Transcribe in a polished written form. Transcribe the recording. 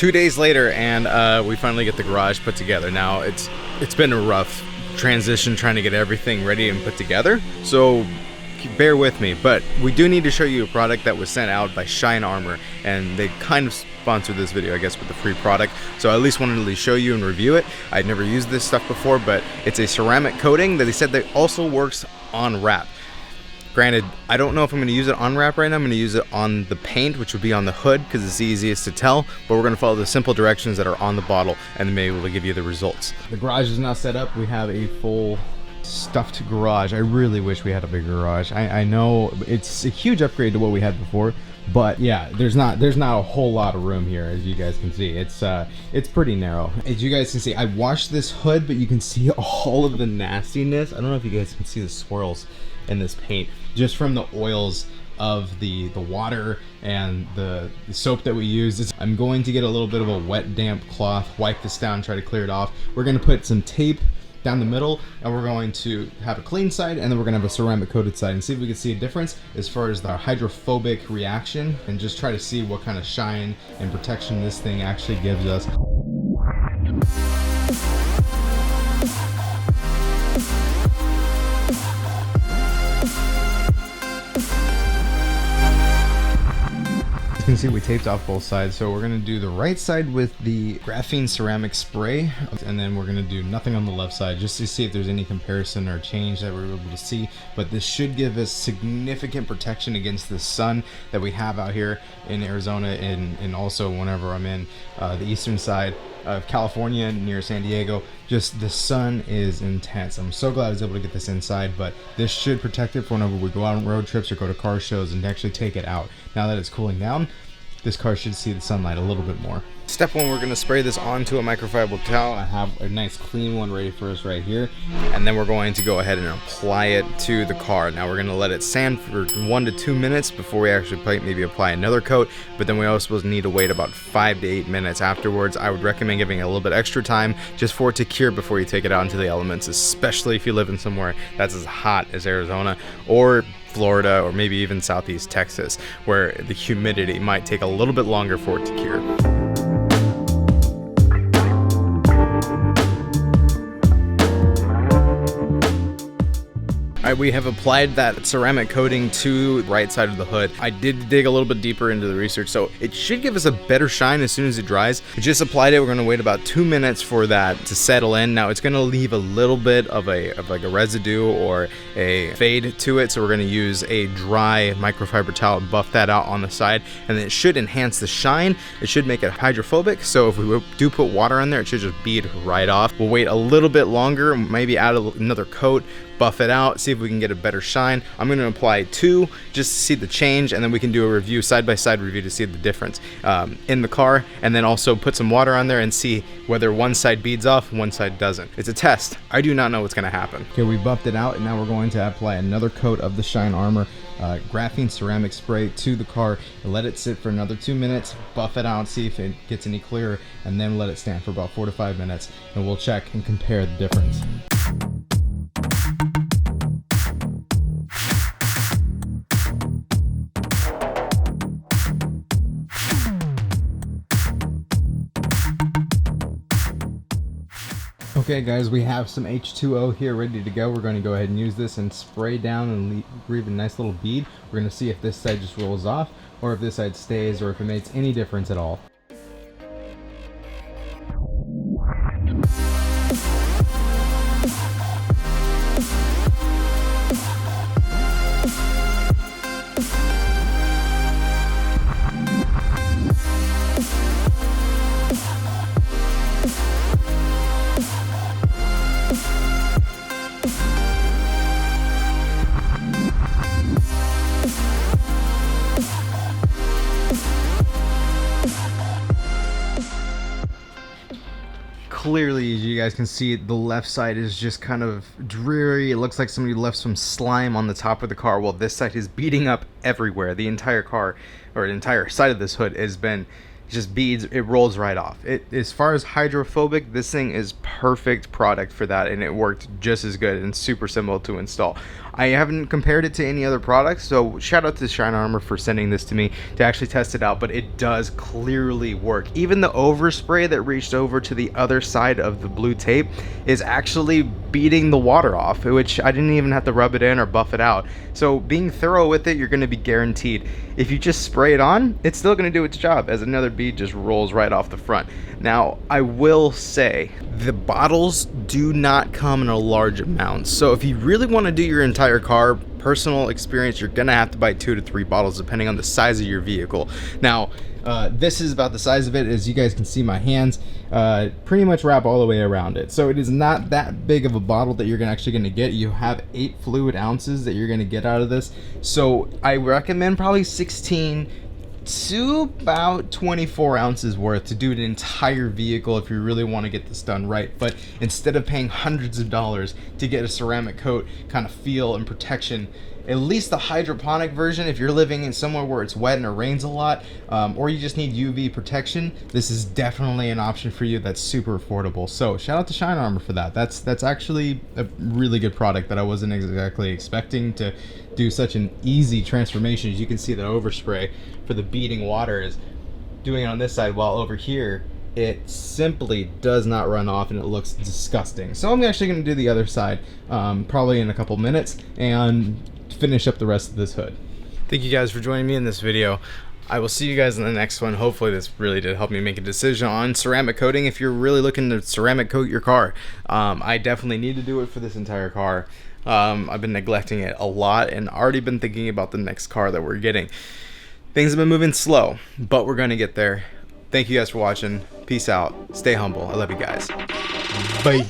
2 days later, and we finally get the garage put together. Now it's been a rough transition trying to get everything ready and put together, so bear with me. But we do need to show you a product that was sent out by Shine Armor, and they kind of sponsored this video, I guess, with the free product, so I at least wanted to show you and review it. I'd never used this stuff before, but it's a ceramic coating that they said that also works on wrap. Granted, I don't know if I'm going to use it on wrap right now. I'm going to use it on the paint, which would be on the hood, because it's the easiest to tell, but we're going to follow the simple directions that are on the bottle and then be able to give you the results. The garage is now set up. We have a full stuffed garage. I really wish we had a bigger garage. I know it's a huge upgrade to what we had before, but yeah, there's not a whole lot of room here, as you guys can see. It's pretty narrow. As you guys can see, I washed this hood, but you can see all of the nastiness. I don't know if you guys can see the swirls in this paint just from the oils of the water and the soap that we use. I'm going to get a little bit of a wet damp cloth, wipe this down, try to clear it off. We're going to put some tape down the middle, and we're going to have a clean side, and then we're going to have a ceramic coated side, and see if we can see a difference as far as the hydrophobic reaction, and just try to see what kind of shine and protection this thing actually gives us. You can see we taped off both sides, so we're going to do the right side with the graphene ceramic spray, and then we're going to do nothing on the left side just to see if there's any comparison or change that we're able to see. But this should give us significant protection against the sun that we have out here in Arizona, and also whenever I'm in the eastern side of California near San Diego. Just the sun is intense. I'm so glad I was able to get this inside, but this should protect it for whenever we go out on road trips or go to car shows and actually take it out. Now that it's cooling down, this car should see the sunlight a little bit more. Step one, we're going to spray this onto a microfiber towel. I have a nice clean one ready for us right here, and then we're going to go ahead and apply it to the car. Now we're going to let it sand for 1 to 2 minutes before we actually maybe apply another coat, but then we also need to wait about 5 to 8 minutes afterwards. I would recommend giving it a little bit extra time just for it to cure before you take it out into the elements, especially if you live in somewhere that's as hot as Arizona or Florida, or maybe even southeast Texas, where the humidity might take a little bit longer for it to cure. Alright, we have applied that ceramic coating to the right side of the hood. I did dig a little bit deeper into the research, so it should give us a better shine as soon as it dries. We just applied it. We're going to wait about 2 minutes for that to settle in. Now it's going to leave a little bit of like a residue or a fade to it, so we're going to use a dry microfiber towel and buff that out on the side, and then it should enhance the shine. It should make it hydrophobic, so if we do put water on there, it should just bead right off. We'll wait a little bit longer, maybe add another coat, buff it out, see if we can get a better shine. I'm going to apply 2 just to see the change, and then we can do a review, side-by-side review, to see the difference in the car, and then also put some water on there and see whether one side beads off, one side doesn't. It's a test. I do not know what's going to happen. Okay, we buffed it out, and now we're going to apply another coat of the Shine Armor graphene ceramic spray to the car, and let it sit for another 2 minutes, buff it out, see if it gets any clearer, and then let it stand for about 4 to 5 minutes, and we'll check and compare the difference. Okay guys, we have some H2O here ready to go. We're going to go ahead and use this and spray down and leave a nice little bead. We're going to see if this side just rolls off, or if this side stays, or if it makes any difference at all. Clearly, as you guys can see, the left side is just kind of dreary. It looks like somebody left some slime on the top of the car, while this side is beading up everywhere. The entire car, or the entire side of this hood, has been just beads. It rolls right off. As far as hydrophobic, this thing is perfect product for that, and it worked just as good and super simple to install. I haven't compared it to any other products, so shout out to Shine Armor for sending this to me to actually test it out, but it does clearly work. Even the overspray that reached over to the other side of the blue tape is actually beating the water off, which I didn't even have to rub it in or buff it out. So being thorough with it, you're going to be guaranteed. If you just spray it on, it's still going to do its job, as another bead just rolls right off the front. Now, I will say, the bottles do not come in a large amount. So if you really want to do your entire car, personal experience, you're going to have to buy 2 to 3 bottles depending on the size of your vehicle. Now, this is about the size of it. As you guys can see, my hands pretty much wrap all the way around it. So it is not that big of a bottle that you're actually going to get. You have 8 fluid ounces that you're going to get out of this. So I recommend probably 16 to about 24 ounces worth to do an entire vehicle if you really want to get this done right. But instead of paying hundreds of dollars to get a ceramic coat kind of feel and protection, at least the hydroponic version, if you're living in somewhere where it's wet and it rains a lot, or you just need UV protection, this is definitely an option for you that's super affordable. So shout out to Shine Armor for that. That's actually a really good product that I wasn't exactly expecting to do such an easy transformation. As you can see, the overspray for the beating water is doing it on this side, while over here it simply does not run off and it looks disgusting. So I'm actually going to do the other side probably in a couple minutes and finish up the rest of this hood. Thank you guys for joining me in this video. I will see you guys in the next one. Hopefully this really did help me make a decision on ceramic coating if you're really looking to ceramic coat your car. I definitely need to do it for this entire car. I've been neglecting it a lot and already been thinking about the next car that we're getting. Things have been moving slow, but we're going to get there. Thank you guys for watching. Peace out. Stay humble. I love you guys. Bye.